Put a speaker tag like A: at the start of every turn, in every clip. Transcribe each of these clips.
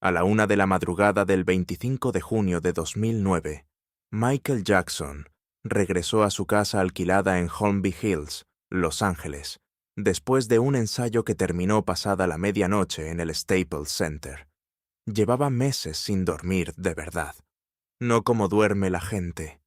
A: A la 1 de la madrugada del 25 de junio de 2009, Michael Jackson regresó a su casa alquilada en Holmby Hills, Los Ángeles, después de un ensayo que terminó pasada la medianoche en el Staples Center. Llevaba meses sin dormir de verdad. No como duerme la gente,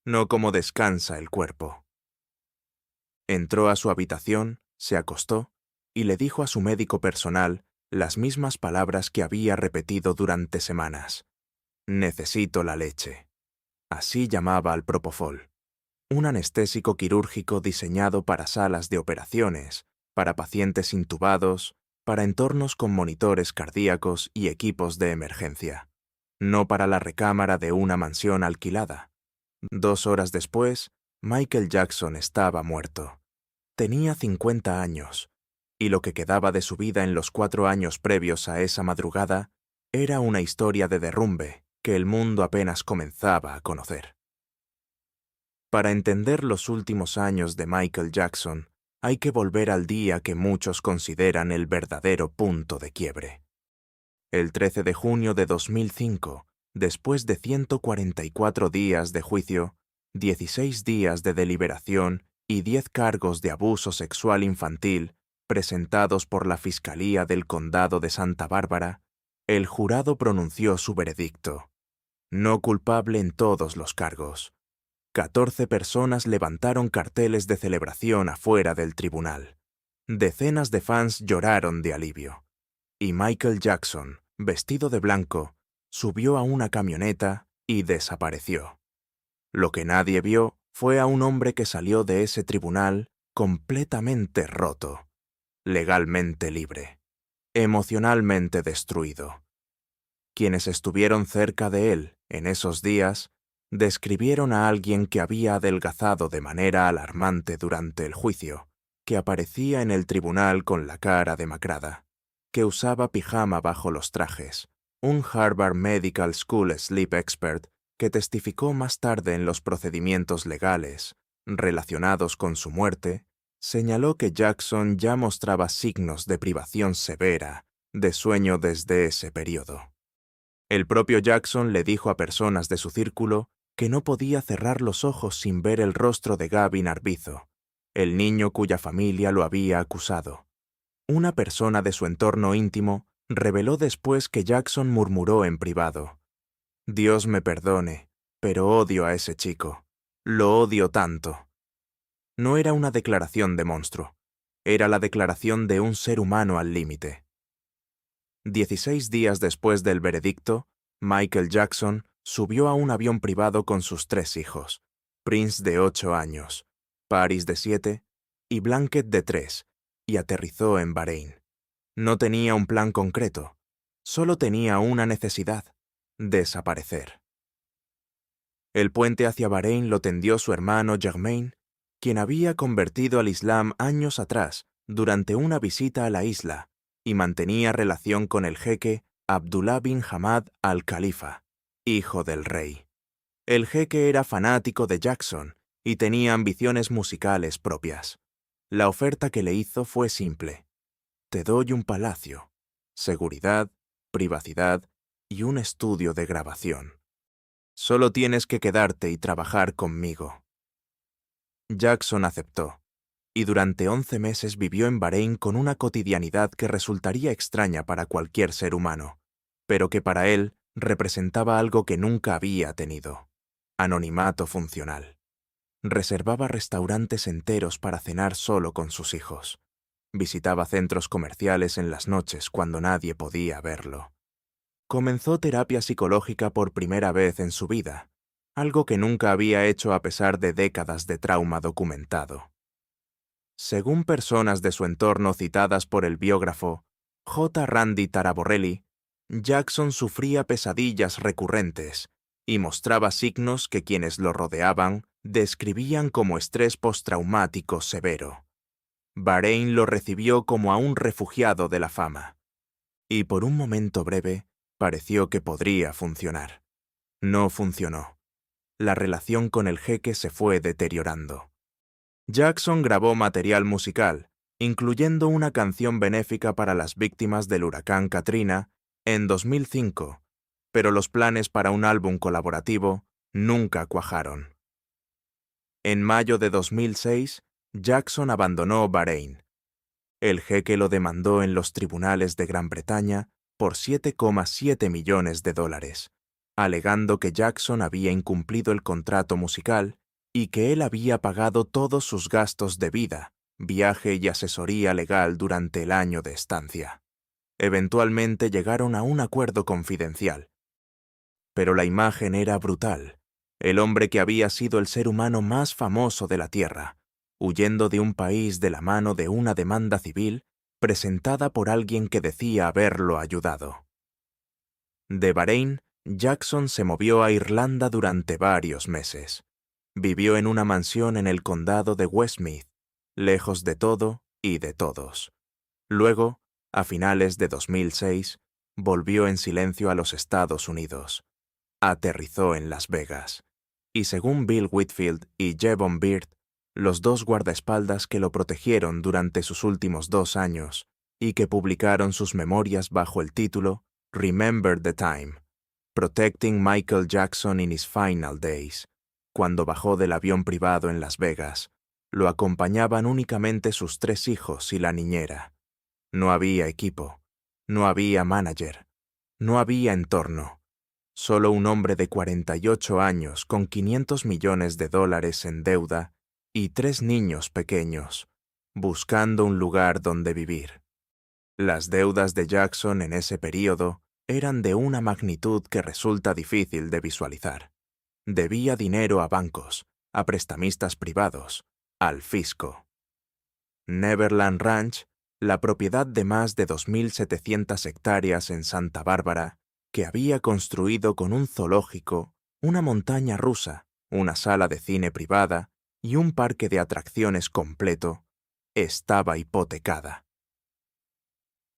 A: no como descansa el cuerpo. Entró a su habitación, se acostó y le dijo a su médico personal las mismas palabras que había repetido durante semanas. Necesito la leche. Así llamaba al Propofol, un anestésico quirúrgico diseñado para salas de operaciones, para pacientes intubados, para entornos con monitores cardíacos y equipos de emergencia, no para la recámara de una mansión alquilada. 2 horas después, Michael Jackson estaba muerto. Tenía 50 años, y lo que quedaba de su vida en los 4 años previos a esa madrugada era una historia de derrumbe que el mundo apenas comenzaba a conocer. Para entender los últimos años de Michael Jackson, hay que volver al día que muchos consideran el verdadero punto de quiebre. El 13 de junio de 2005, después de 144 días de juicio, 16 días de deliberación y 10 cargos de abuso sexual infantil presentados por la Fiscalía del Condado de Santa Bárbara, el jurado pronunció su veredicto. No culpable en todos los cargos. 14 personas levantaron carteles de celebración afuera del tribunal. Decenas de fans lloraron de alivio. Y Michael Jackson, vestido de blanco, subió a una camioneta y desapareció. Lo que nadie vio fue a un hombre que salió de ese tribunal completamente roto, legalmente libre, emocionalmente destruido. Quienes estuvieron cerca de él en esos días describieron a alguien que había adelgazado de manera alarmante durante el juicio, que aparecía en el tribunal con la cara demacrada, que usaba pijama bajo los trajes, un Harvard Medical School sleep expert que testificó más tarde en los procedimientos legales relacionados con su muerte, señaló que Jackson ya mostraba signos de privación severa de sueño desde ese periodo. El propio Jackson le dijo a personas de su círculo que no podía cerrar los ojos sin ver el rostro de Gavin Arvizo, el niño cuya familia lo había acusado. Una persona de su entorno íntimo reveló después que Jackson murmuró en privado: «Dios me perdone, pero odio a ese chico. Lo odio tanto». No era una declaración de monstruo, era la declaración de un ser humano al límite. 16 días después del veredicto, Michael Jackson subió a un avión privado con sus 3 hijos, Prince de 8 años, Paris de 7 y Blanket de 3, y aterrizó en Bahrein. No tenía un plan concreto, solo tenía una necesidad: desaparecer. El puente hacia Bahrein lo tendió su hermano Jermaine, quien había convertido al Islam años atrás durante una visita a la isla y mantenía relación con el jeque Abdullah bin Hamad al-Khalifa, hijo del rey. El jeque era fanático de Jackson y tenía ambiciones musicales propias. La oferta que le hizo fue simple: te doy un palacio, seguridad, privacidad y un estudio de grabación. Solo tienes que quedarte y trabajar conmigo. Jackson aceptó, y durante 11 meses vivió en Bahrein con una cotidianidad que resultaría extraña para cualquier ser humano, pero que para él representaba algo que nunca había tenido: anonimato funcional. Reservaba restaurantes enteros para cenar solo con sus hijos. Visitaba centros comerciales en las noches cuando nadie podía verlo. Comenzó terapia psicológica por primera vez en su vida, algo que nunca había hecho a pesar de décadas de trauma documentado. Según personas de su entorno citadas por el biógrafo J. Randy Taraborrelli, Jackson sufría pesadillas recurrentes y mostraba signos que quienes lo rodeaban describían como estrés postraumático severo. Bahrein lo recibió como a un refugiado de la fama. Y por un momento breve pareció que podría funcionar. No funcionó. La relación con el jeque se fue deteriorando. Jackson grabó material musical, incluyendo una canción benéfica para las víctimas del huracán Katrina en 2005, pero los planes para un álbum colaborativo nunca cuajaron. En mayo de 2006, Jackson abandonó Bahrein. El jeque lo demandó en los tribunales de Gran Bretaña por $7,7 millones, alegando que Jackson había incumplido el contrato musical y que él había pagado todos sus gastos de vida, viaje y asesoría legal durante el año de estancia. Eventualmente llegaron a un acuerdo confidencial. Pero la imagen era brutal. El hombre que había sido el ser humano más famoso de la Tierra, huyendo de un país de la mano de una demanda civil presentada por alguien que decía haberlo ayudado. De Bahrein, Jackson se movió a Irlanda durante varios meses. Vivió en una mansión en el condado de Westmeath, lejos de todo y de todos. Luego, a finales de 2006, volvió en silencio a los Estados Unidos. Aterrizó en Las Vegas. Y según Bill Whitfield y Jevon Beard, los dos guardaespaldas que lo protegieron durante sus últimos 2 años y que publicaron sus memorias bajo el título Remember the Time, Protecting Michael Jackson in His Final Days, cuando bajó del avión privado en Las Vegas, lo acompañaban únicamente sus 3 hijos y la niñera. No había equipo, no había manager, no había entorno. Solo un hombre de 48 años con $500 millones en deuda y 3 niños pequeños, buscando un lugar donde vivir. Las deudas de Jackson en ese período eran de una magnitud que resulta difícil de visualizar. Debía dinero a bancos, a prestamistas privados, al fisco. Neverland Ranch, la propiedad de más de 2.700 hectáreas en Santa Bárbara, que había construido con un zoológico, una montaña rusa, una sala de cine privada y un parque de atracciones completo, estaba hipotecada.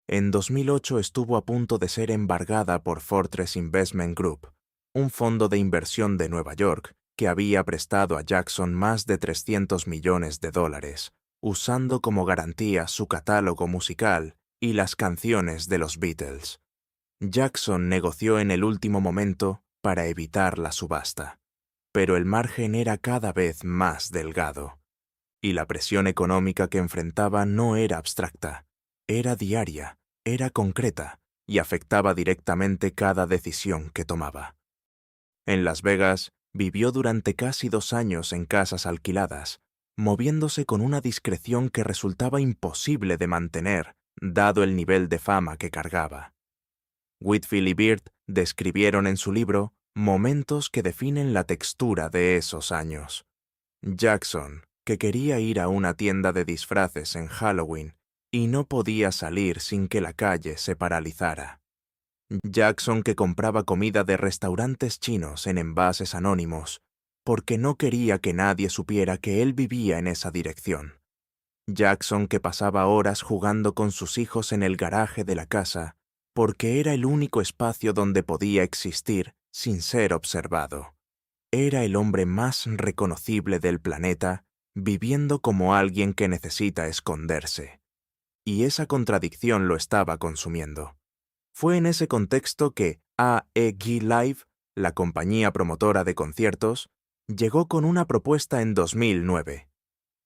A: En 2008 estuvo a punto de ser embargada por Fortress Investment Group, un fondo de inversión de Nueva York que había prestado a Jackson más de $300 millones, usando como garantía su catálogo musical y las canciones de los Beatles. Jackson negoció en el último momento para evitar la subasta, pero el margen era cada vez más delgado, y la presión económica que enfrentaba no era abstracta, era diaria, era concreta y afectaba directamente cada decisión que tomaba. En Las Vegas, vivió durante casi 2 años en casas alquiladas, moviéndose con una discreción que resultaba imposible de mantener, dado el nivel de fama que cargaba. Whitfield y Beard describieron en su libro momentos que definen la textura de esos años. Jackson, que quería ir a una tienda de disfraces en Halloween y no podía salir sin que la calle se paralizara. Jackson, que compraba comida de restaurantes chinos en envases anónimos, porque no quería que nadie supiera que él vivía en esa dirección. Jackson, que pasaba horas jugando con sus hijos en el garaje de la casa, porque era el único espacio donde podía existir sin ser observado. Era el hombre más reconocible del planeta, viviendo como alguien que necesita esconderse. Y esa contradicción lo estaba consumiendo. Fue en ese contexto que AEG Live, la compañía promotora de conciertos, llegó con una propuesta en 2009.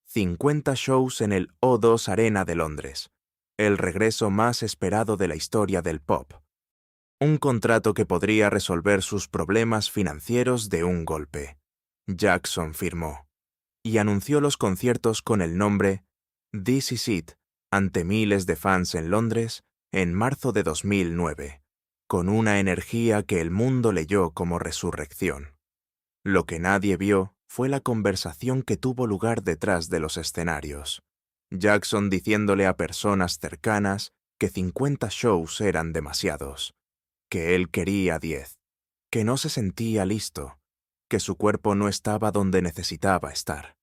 A: 50 shows en el O2 Arena de Londres, el regreso más esperado de la historia del pop. Un contrato que podría resolver sus problemas financieros de un golpe. Jackson firmó y anunció los conciertos con el nombre This Is It ante miles de fans en Londres en marzo de 2009, con una energía que el mundo leyó como resurrección. Lo que nadie vio fue la conversación que tuvo lugar detrás de los escenarios. Jackson diciéndole a personas cercanas que 50 shows eran demasiados, que él quería 10, que no se sentía listo, que su cuerpo no estaba donde necesitaba estar.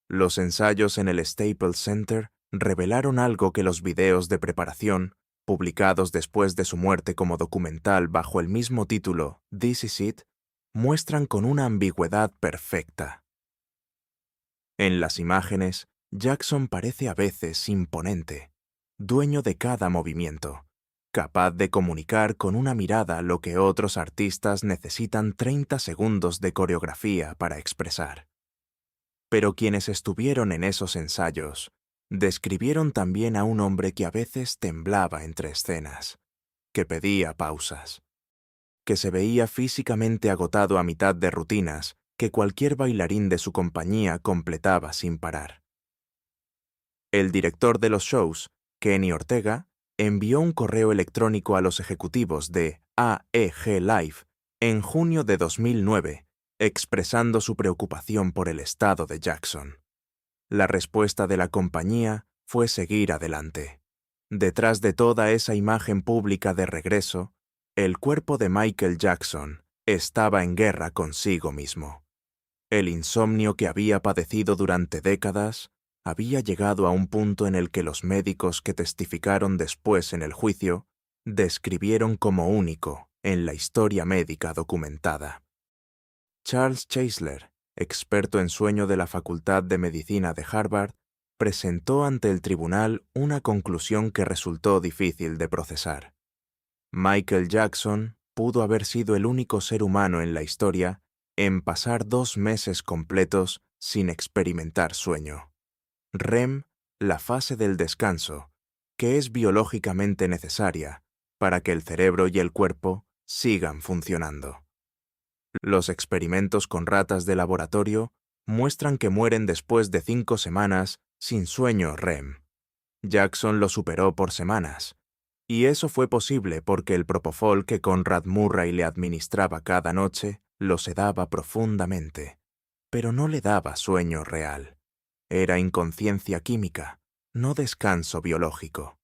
A: Los ensayos en el Staples Center revelaron algo que los videos de preparación, publicados después de su muerte como documental bajo el mismo título This Is It, muestran con una ambigüedad perfecta. En las imágenes, Jackson parece a veces imponente, dueño de cada movimiento, capaz de comunicar con una mirada lo que otros artistas necesitan 30 segundos de coreografía para expresar. Pero quienes estuvieron en esos ensayos describieron también a un hombre que a veces temblaba entre escenas, que pedía pausas, que se veía físicamente agotado a mitad de rutinas que cualquier bailarín de su compañía completaba sin parar. El director de los shows, Kenny Ortega, envió un correo electrónico a los ejecutivos de AEG Live en junio de 2009, expresando su preocupación por el estado de Jackson. La respuesta de la compañía fue seguir adelante. Detrás de toda esa imagen pública de regreso, el cuerpo de Michael Jackson estaba en guerra consigo mismo. El insomnio que había padecido durante décadas había llegado a un punto en el que los médicos que testificaron después en el juicio describieron como único en la historia médica documentada. Charles Czeisler, experto en sueño de la Facultad de Medicina de Harvard, presentó ante el tribunal una conclusión que resultó difícil de procesar. Michael Jackson pudo haber sido el único ser humano en la historia en pasar 2 meses completos sin experimentar sueño. REM, la fase del descanso, que es biológicamente necesaria para que el cerebro y el cuerpo sigan funcionando. Los experimentos con ratas de laboratorio muestran que mueren después de 5 semanas sin sueño REM. Jackson lo superó por semanas, y eso fue posible porque el propofol que Conrad Murray le administraba cada noche lo sedaba profundamente, pero no le daba sueño real. Era inconsciencia química, no descanso biológico.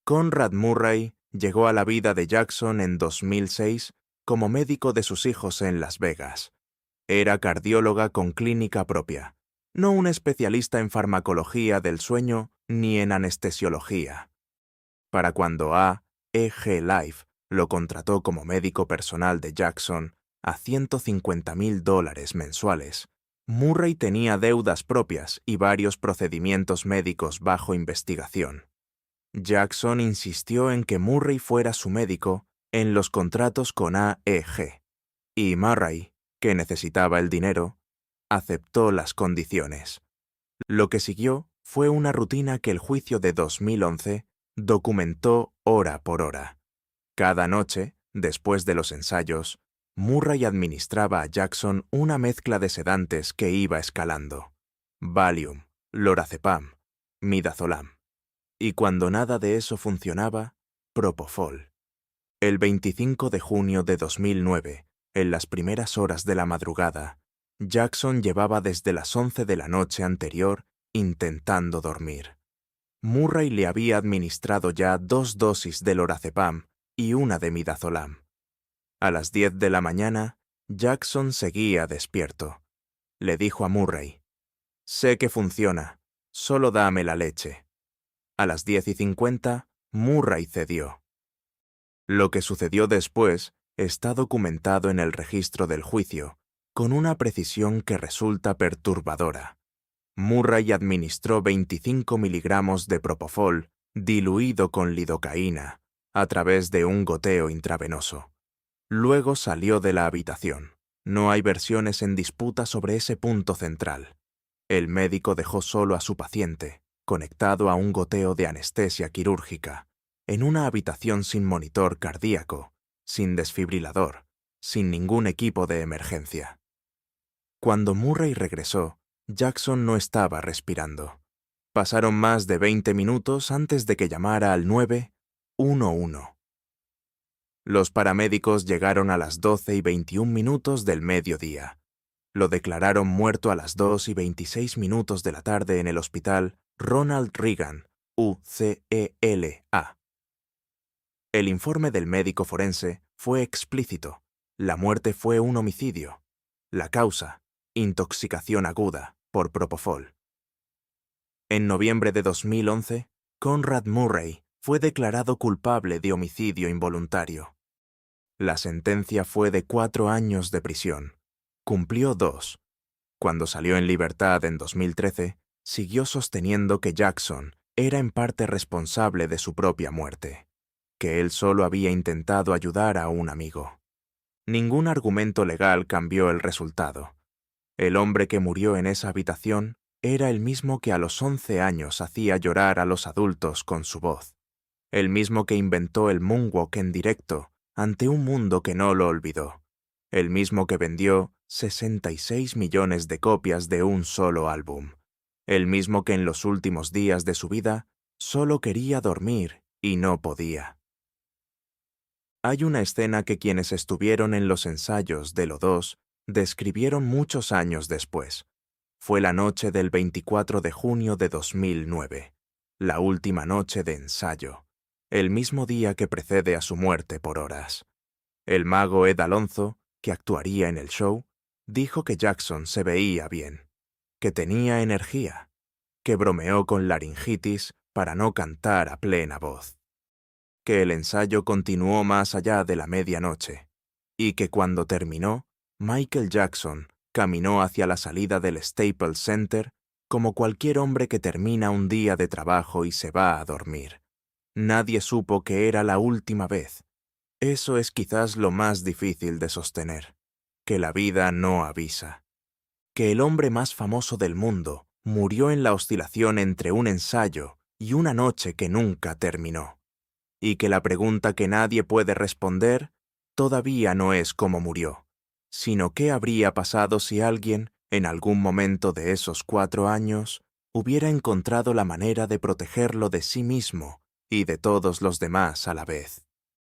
A: Conrad Murray llegó a la vida de Jackson en 2006 como médico de sus hijos en Las Vegas. Era cardióloga con clínica propia, no un especialista en farmacología del sueño ni en anestesiología. Para cuando AEG Live lo contrató como médico personal de Jackson a $150,000 mensuales, Murray tenía deudas propias y varios procedimientos médicos bajo investigación. Jackson insistió en que Murray fuera su médico en los contratos con AEG, y Murray, que necesitaba el dinero, aceptó las condiciones. Lo que siguió fue una rutina que el juicio de 2011 documentó hora por hora. Cada noche, después de los ensayos, Murray administraba a Jackson una mezcla de sedantes que iba escalando: Valium, Lorazepam, Midazolam. Y cuando nada de eso funcionaba, Propofol. El 25 de junio de 2009, en las primeras horas de la madrugada, Jackson llevaba desde las 11 de la noche anterior intentando dormir. Murray le había administrado ya 2 dosis de Lorazepam y una de Midazolam. A las 10 de la mañana, Jackson seguía despierto. Le dijo a Murray: «Sé que funciona, solo dame la leche». A las 10:50, Murray cedió. Lo que sucedió después está documentado en el registro del juicio, con una precisión que resulta perturbadora. Murray administró 25 miligramos de propofol diluido con lidocaína a través de un goteo intravenoso. Luego salió de la habitación. No hay versiones en disputa sobre ese punto central. El médico dejó solo a su paciente, conectado a un goteo de anestesia quirúrgica, en una habitación sin monitor cardíaco, sin desfibrilador, sin ningún equipo de emergencia. Cuando Murray regresó, Jackson no estaba respirando. Pasaron más de 20 minutos antes de que llamara al 911. Los paramédicos llegaron a las 12:21 del mediodía. Lo declararon muerto a las 2:26 de la tarde en el hospital Ronald Reagan, UCLA. El informe del médico forense fue explícito. La muerte fue un homicidio. La causa: intoxicación aguda por propofol. En noviembre de 2011, Conrad Murray fue declarado culpable de homicidio involuntario. La sentencia fue de 4 años de prisión. Cumplió 2. Cuando salió en libertad en 2013, siguió sosteniendo que Jackson era en parte responsable de su propia muerte. que él solo había intentado ayudar a un amigo. Ningún argumento legal cambió el resultado. El hombre que murió en esa habitación era el mismo que a los 11 años hacía llorar a los adultos con su voz. El mismo que inventó el moonwalk en directo ante un mundo que no lo olvidó. El mismo que vendió 66 millones de copias de un solo álbum. El mismo que en los últimos días de su vida solo quería dormir y no podía. Hay una escena que quienes estuvieron en los ensayos de Lo2 describieron muchos años después. Fue la noche del 24 de junio de 2009, la última noche de ensayo, el mismo día que precede a su muerte por horas. El mago Ed Alonso, que actuaría en el show, dijo que Jackson se veía bien, que tenía energía, que bromeó con laringitis para no cantar a plena voz, que el ensayo continuó más allá de la medianoche, y que cuando terminó, Michael Jackson caminó hacia la salida del Staples Center como cualquier hombre que termina un día de trabajo y se va a dormir. Nadie supo que era la última vez. Eso es quizás lo más difícil de sostener, que la vida no avisa. Que el hombre más famoso del mundo murió en la oscilación entre un ensayo y una noche que nunca terminó. Y que la pregunta que nadie puede responder todavía no es cómo murió, sino qué habría pasado si alguien, en algún momento de esos 4 años, hubiera encontrado la manera de protegerlo de sí mismo y de todos los demás a la vez.